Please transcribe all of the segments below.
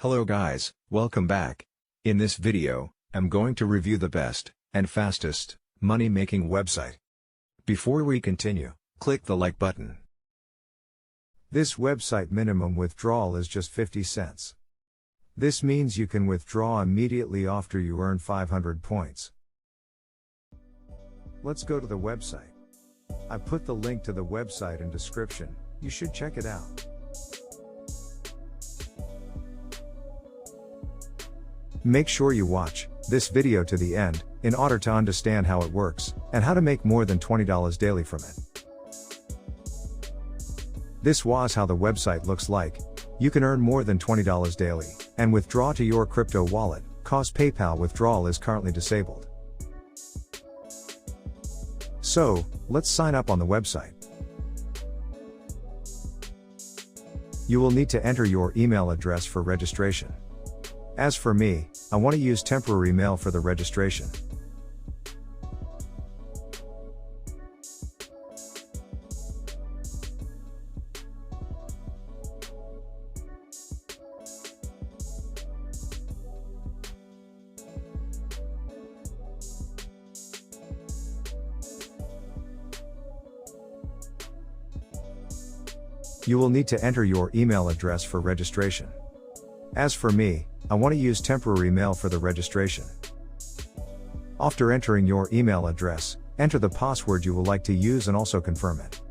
Hello guys, welcome back. In this video, I'm going to review the best and fastest money-making website. Before we continue, click the like button. This website minimum withdrawal is just 50 cents. This means you can withdraw immediately after you earn 500 points. Let's go to the website. I put the link to the website in description, you should check it out. Make sure you watch this video to the end, in order to understand how it works, and how to make more than $20 daily from it. This was how the website looks like. You can earn more than $20 daily, and withdraw to your crypto wallet, cause PayPal withdrawal is currently disabled. So, let's sign up on the website. You will need to enter your email address for registration. As for me, I want to use temporary mail for the registration. You will need to enter your email address for registration. As for me, I want to use temporary mail for the registration. After entering your email address, enter the password you would like to use and also confirm it.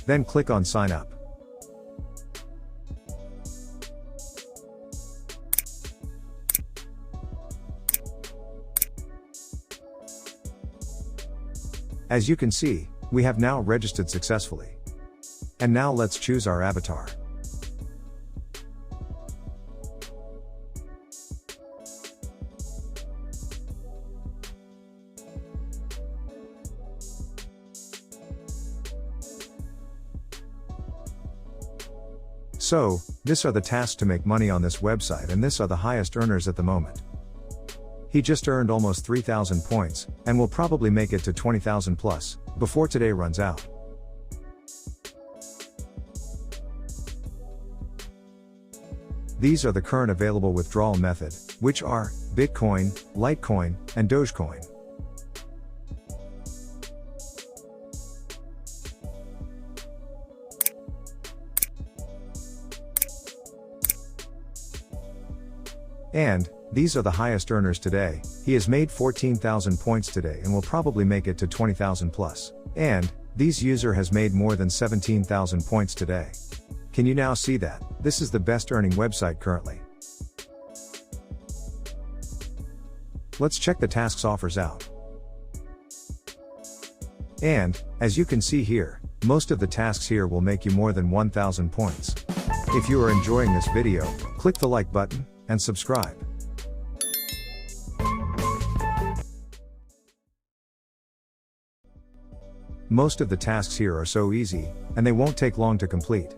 Then click on Sign Up. As you can see, we have now registered successfully. And now let's choose our avatar. So, these are the tasks to make money on this website, and these are the highest earners at the moment. He just earned almost 3,000 points, and will probably make it to 20,000 plus, before today runs out. These are the current available withdrawal method, which are Bitcoin, Litecoin, and Dogecoin. And, these are the highest earners today. He has made 14,000 points today and will probably make it to 20,000 plus. And, this user has made more than 17,000 points today. Can you now see that? This is the best earning website currently. Let's check the tasks offers out. And, as you can see here, most of the tasks here will make you more than 1,000 points. If you are enjoying this video, click the like button, and subscribe. Most of the tasks here are so easy, and they won't take long to complete.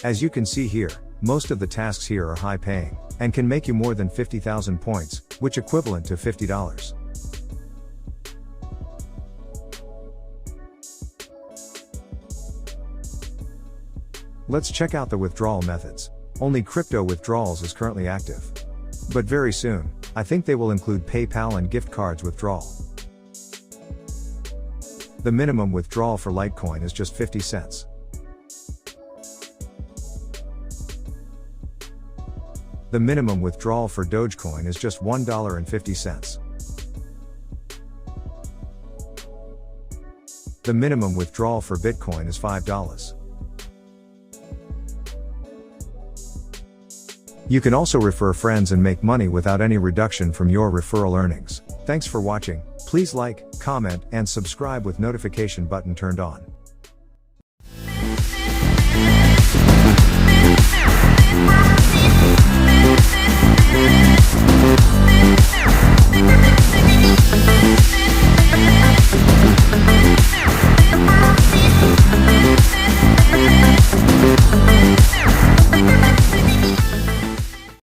As you can see here, most of the tasks here are high paying, and can make you more than 50,000 points, which equivalent to $50. Let's check out the withdrawal methods. Only crypto withdrawals is currently active. But very soon, I think they will include PayPal and gift cards withdrawal. The minimum withdrawal for Litecoin is just 50 cents. The minimum withdrawal for Dogecoin is just $1.50. The minimum withdrawal for Bitcoin is $5. You can also refer friends and make money without any reduction from your referral earnings. Thanks for watching. Please like, comment, and subscribe with notification button turned on. We'll be right back.